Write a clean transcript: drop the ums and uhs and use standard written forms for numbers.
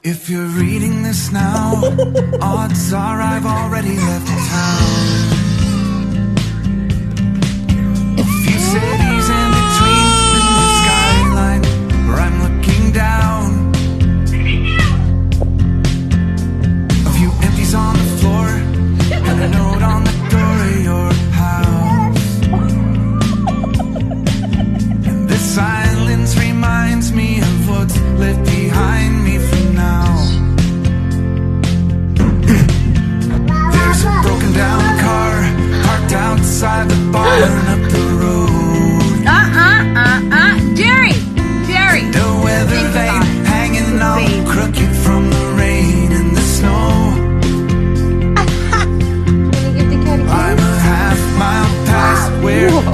If you're reading this now, odds are I've already left town. A few cities in between the skyline where I'm looking down. A few empties on the floor and a note on the door of your house. And this silence reminds me of what's left behind me for now. There's a broken down car parked outside the barn